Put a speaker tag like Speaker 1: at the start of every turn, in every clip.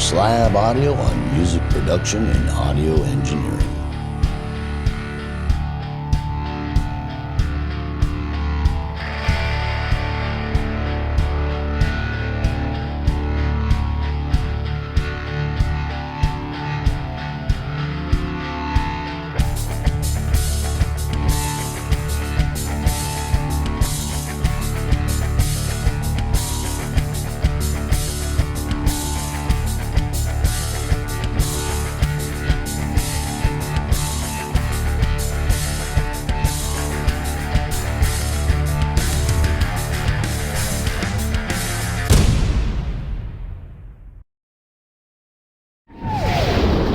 Speaker 1: Dark Slab Audio on music production and audio engineering.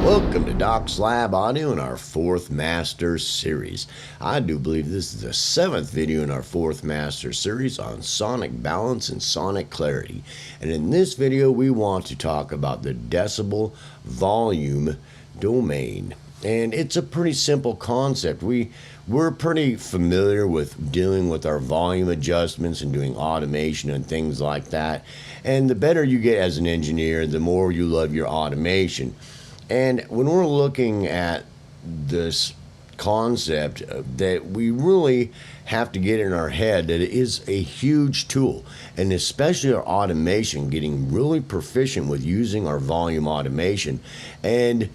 Speaker 1: Welcome to Dark Slab Audio in our fourth Master series. I do believe this is the seventh video in our fourth Master series on sonic balance and sonic clarity. And in this video, we want to talk about the decibel volume domain. And it's a pretty simple concept. We're pretty familiar with dealing with our volume adjustments and doing automation and things like that. And the better you get as an engineer, the more you love your automation. And when we're looking at this concept, that we really have to get in our head that it is a huge tool, and especially our automation, getting really proficient with using our volume automation and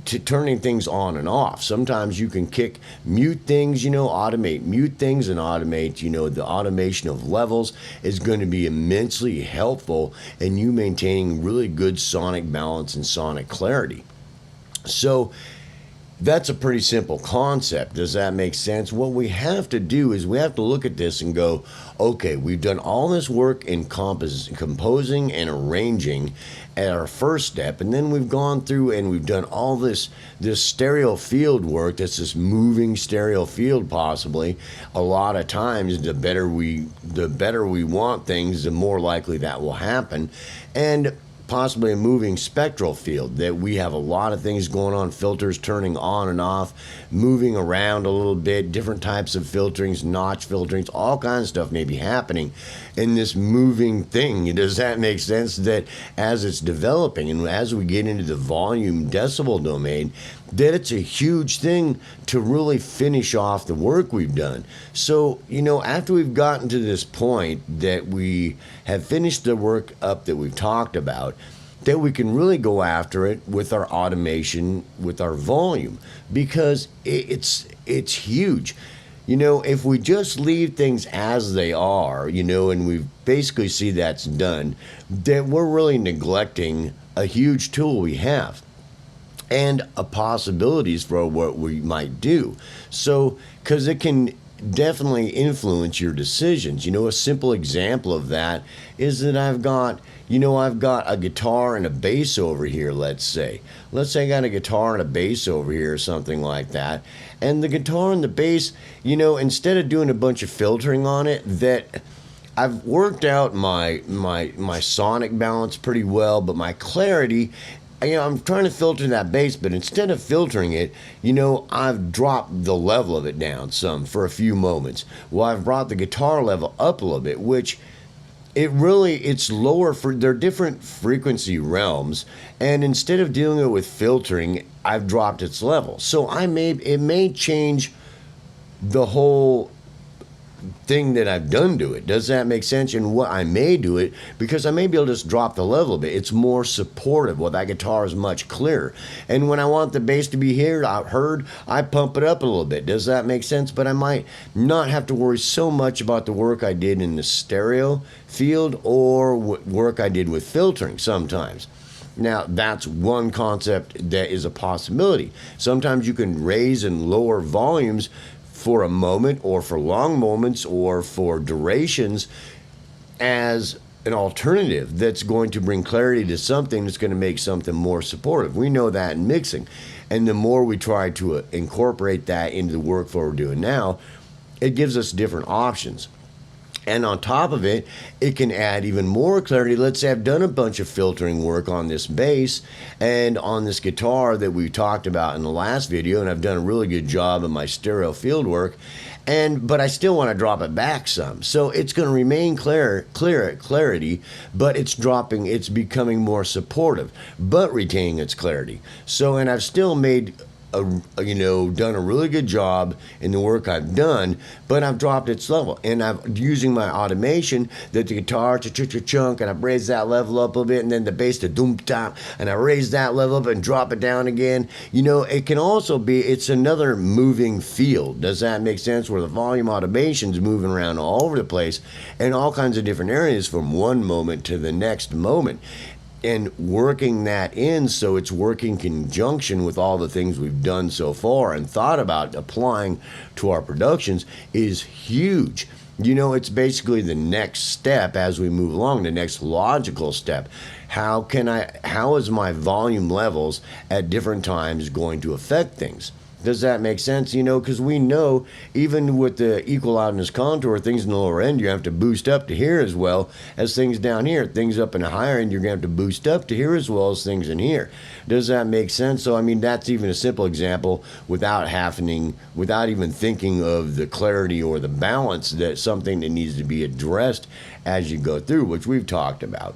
Speaker 1: to turning things on and off. Sometimes you can mute things, automate mute things, and automate, the automation of levels is going to be immensely helpful in you maintaining really good sonic balance and sonic clarity. So that's a pretty simple concept. Does that make sense? What we have to do is we have to look at this and go, okay, we've done all this work in composing and arranging at our first step, and then we've gone through and we've done all this stereo field work. That's this moving stereo field. Possibly a lot of times the better we want things, the more likely that will happen. And possibly a moving spectral field, that we have a lot of things going on, filters turning on and off, moving around a little bit, different types of filterings, notch filterings, all kinds of stuff may be happening in this moving thing. Does that make sense? That as it's developing and as we get into the volume decibel domain, that it's a huge thing to really finish off the work we've done. So, after we've gotten to this point that we have finished the work up that we've talked about, that we can really go after it with our automation, with our volume, because it's huge. If we just leave things as they are, and we basically see that's done, then we're really neglecting a huge tool we have and possibilities for what we might do. So, because it can definitely influence your decisions. A simple example of that is that I've got a guitar and a bass over here, let's say I got a guitar and a bass over here or something like that. And the guitar and the bass, instead of doing a bunch of filtering on it, that I've worked out my sonic balance pretty well, but my clarity, I'm trying to filter that bass, but instead of filtering it, I've dropped the level of it down some for a few moments. Well, I've brought the guitar level up a little bit, which it's lower they're different frequency realms, and instead of dealing it with filtering, I've dropped its level. So it may change the whole thing that I've done to it. Does that make sense? And what I may do it because I may be able to just drop the level a bit. It's more supportive. Well, that guitar is much clearer. And when I want the bass to be heard, I pump it up a little bit. Does that make sense? But I might not have to worry so much about the work I did in the stereo field or work I did with filtering sometimes. Now, that's one concept that is a possibility. Sometimes you can raise and lower volumes for a moment or for long moments or for durations as an alternative that's going to bring clarity to something that's going to make something more supportive. We know that in mixing. And the more we try to incorporate that into the work we're doing now, it gives us different options. And on top of it, it can add even more clarity. Let's say I've done a bunch of filtering work on this bass and on this guitar that we talked about in the last video, and I've done a really good job of my stereo field work. But I still want to drop it back some. So it's going to remain clear at clarity, but it's becoming more supportive, but retaining its clarity. So, and I've still made done a really good job in the work I've done, but I've dropped its level, and I'm using my automation that the guitar chunk, and I've raised that level up a little bit, and then the bass to doom top, and I raise that level up and drop it down again. It can also be, it's another moving field. Does that make sense? Where the volume automation's moving around all over the place in all kinds of different areas from one moment to the next moment. And working that in so it's working in conjunction with all the things we've done so far and thought about applying to our productions is huge. It's basically the next step as we move along, the next logical step. How is my volume levels at different times going to affect things? Does that make sense? Because we know even with the equal loudness contour, things in the lower end, you have to boost up to here as well as things down here. Things up in the higher end, you're going to have to boost up to here as well as things in here. Does that make sense? So, that's even a simple example without even thinking of the clarity or the balance, that's something that needs to be addressed as you go through, which we've talked about.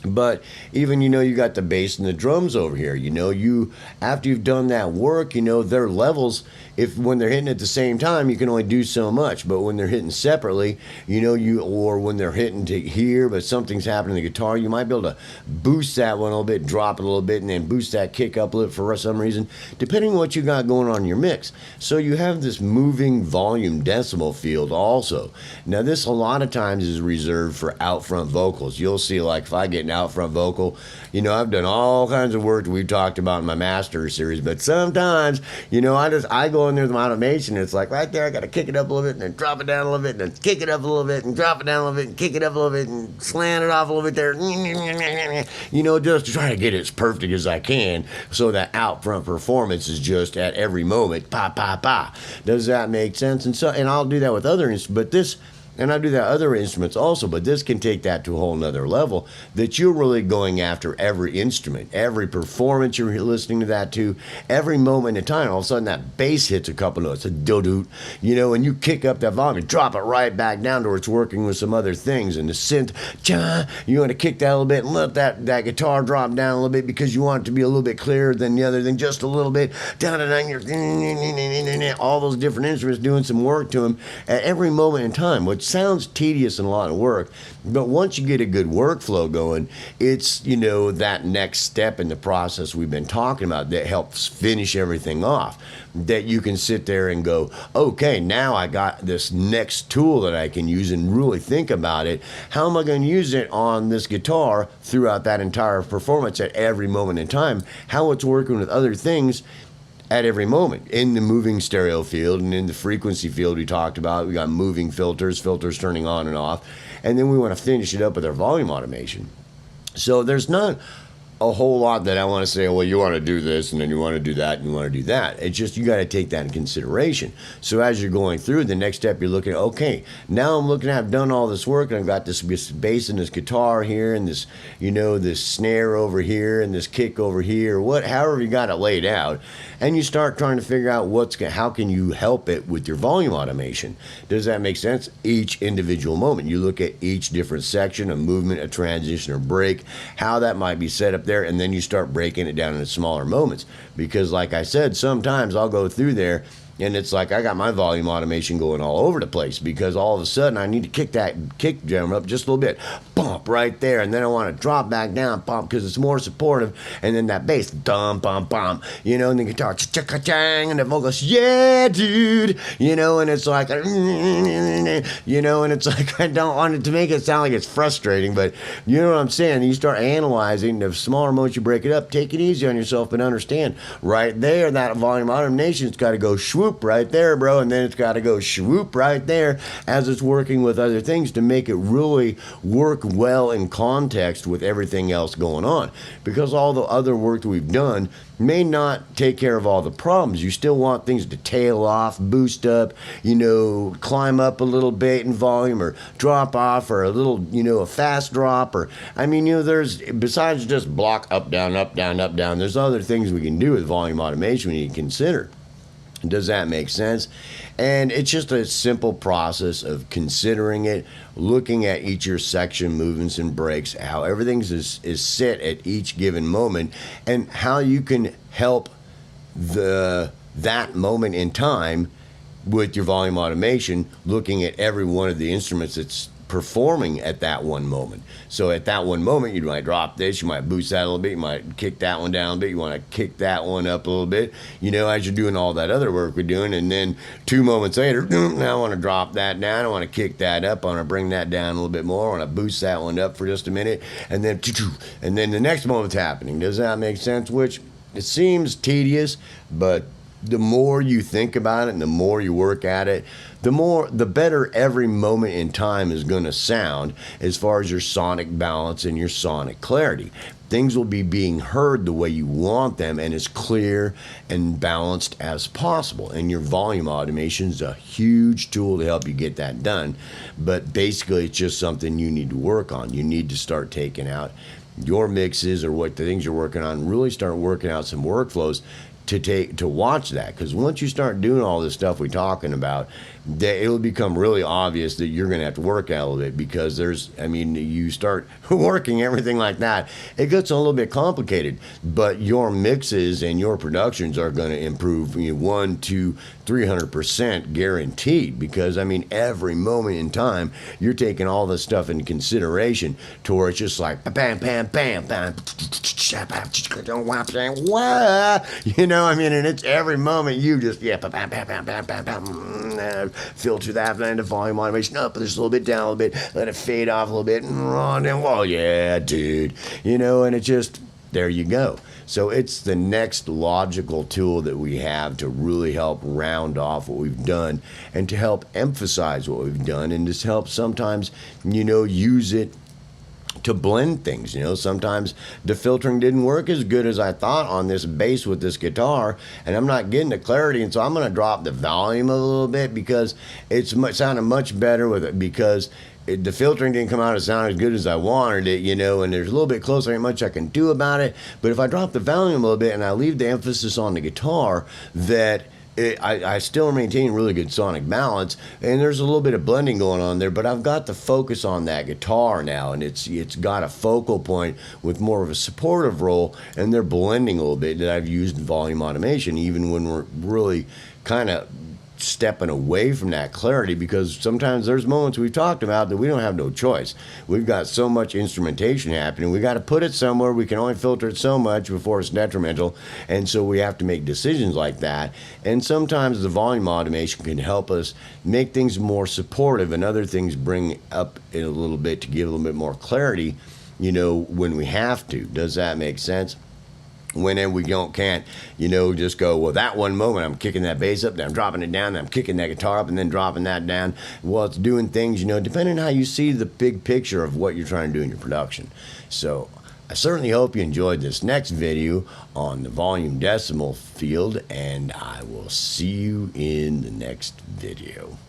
Speaker 1: But even, you got the bass and the drums over here. After you've done that work, their levels, when they're hitting at the same time, you can only do so much. But when they're hitting separately, or when they're hitting to here, but something's happening to the guitar, you might be able to boost that one a little bit, drop it a little bit, and then boost that kick up a little for some reason, depending on what you got going on in your mix. So you have this moving volume decibel field also. Now, this a lot of times is reserved for out front vocals. You'll see, like, if I get an out front vocal, I've done all kinds of work that we've talked about in my master series, but sometimes, I go in there with my automation, and it's like right there, I got to kick it up a little bit and then drop it down a little bit and then kick it up a little bit and drop it down a little bit and kick it up a little bit and slant it off a little bit there, just to try to get it as perfect as I can so that out front performance is just at every moment, pa, pa, pa. Does that make sense? And I'll do that with other instruments, and I do that other instruments also, but this can take that to a whole nother level, that you're really going after every instrument, every performance you're listening to that to, every moment in time. All of a sudden that bass hits a couple notes, a do-doot, and you kick up that volume and drop it right back down to where it's working with some other things. And the synth, you want to kick that a little bit and let that guitar drop down a little bit because you want it to be a little bit clearer than the other thing, just a little bit. All those different instruments doing some work to them at every moment in time, which sounds tedious and a lot of work, but once you get a good workflow going, it's that next step in the process we've been talking about that helps finish everything off, that you can sit there and go, okay, now I got this next tool that I can use and really think about it. How am I going to use it on this guitar throughout that entire performance at every moment in time? How it's working with other things at every moment in the moving stereo field and in the frequency field we talked about. We got moving filters turning on and off, and then we want to finish it up with our volume automation. So there's not a whole lot that I want to say, well, you want to do this, and then you want to do that, and you want to do that. It's just you got to take that in consideration. So as you're going through, the next step you're looking at, okay, now I'm looking at, I've done all this work, and I've got this bass and this guitar here, and this, this snare over here, and this kick over here, however you got it laid out, and you start trying to figure out how can you help it with your volume automation. Does that make sense? Each individual moment, you look at each different section, a movement, a transition, or break, how that might be set up there, and then you start breaking it down into smaller moments. Because like I said, sometimes I'll go through there and it's like I got my volume automation going all over the place because all of a sudden I need to kick that kick drum up just a little bit, bump right there, and then I want to drop back down, bump, because it's more supportive, and then that bass, dum, bum, bum, and the guitar, cha-cha-chang, and the vocals, yeah, dude, and it's like, and it's like I don't want it to make it sound like it's frustrating, but you know what I'm saying? You start analyzing the smaller moments, you break it up, take it easy on yourself, but understand right there that volume automation's got to go swoosh swoop right there, bro, and then it's got to go swoop right there as it's working with other things to make it really work well in context with everything else going on. Because all the other work that we've done may not take care of all the problems. You still want things to tail off, boost up, climb up a little bit in volume, or drop off, or a little, a fast drop, or, there's, besides just block up, down, up, down, up, down, there's other things we can do with volume automation we need to consider. Does that make sense? And it's just a simple process of considering it, looking at each of your section movements and breaks, how everything is set at each given moment, and how you can help that moment in time with your volume automation, looking at every one of the instruments that's performing at that one moment. So at that one moment, you might drop this, you might boost that a little bit, you might kick that one down a bit, you want to kick that one up a little bit, as you're doing all that other work we're doing. And then 2 moments later, now I want to drop that down, I want to kick that up, I want to bring that down a little bit more, I want to boost that one up for just a minute, and then the next moment's happening. Does that make sense? Which, it seems tedious, but the more you think about it and the more you work at it, the better every moment in time is going to sound as far as your sonic balance and your sonic clarity. Things will be being heard the way you want them and as clear and balanced as possible. And your volume automation is a huge tool to help you get that done. But basically, it's just something you need to work on. You need to start taking out your mixes or what the things you're working on, really start working out some workflows to watch that. Because once you start doing all this stuff we're talking about, it'll become really obvious that you're going to have to work out a little bit, because you start working everything like that, it gets a little bit complicated. But your mixes and your productions are going to improve 100 to 300% guaranteed, because every moment in time you're taking all this stuff into consideration to where it's just like bam, bam, bam, bam, and it's every moment you just bam, bam, bam, bam, bam, bam, filter that into volume automation up just a little bit, down a little bit, let it fade off a little bit, and then, well, yeah, dude, and it just, there you go. So it's the next logical tool that we have to really help round off what we've done and to help emphasize what we've done, and just help sometimes, use it to blend things. Sometimes the filtering didn't work as good as I thought on this bass with this guitar, and I'm not getting the clarity, and so I'm going to drop the volume a little bit because it's sounding much better with it, because the filtering didn't come out as sound as good as I wanted it, and there's a little bit closer, ain't much I can do about it. But if I drop the volume a little bit and I leave the emphasis on the guitar, that I still maintain really good sonic balance, and there's a little bit of blending going on there, but I've got the focus on that guitar now, and it's got a focal point with more of a supportive role, and they're blending a little bit that I've used in volume automation, even when we're really kind of stepping away from that clarity, because sometimes there's moments we've talked about that we don't have no choice. We've got so much instrumentation happening, we got to put it somewhere, we can only filter it so much before it's detrimental, and so we have to make decisions like that. And sometimes the volume automation can help us make things more supportive, and other things bring up in a little bit to give a little bit more clarity, when we have to. Does that make sense? When we can't, just go, well, that one moment I'm kicking that bass up, then I'm dropping it down, then I'm kicking that guitar up, and then dropping that down. Well, it's doing things, depending on how you see the big picture of what you're trying to do in your production. So I certainly hope you enjoyed this next video on the volume decimal field, and I will see you in the next video.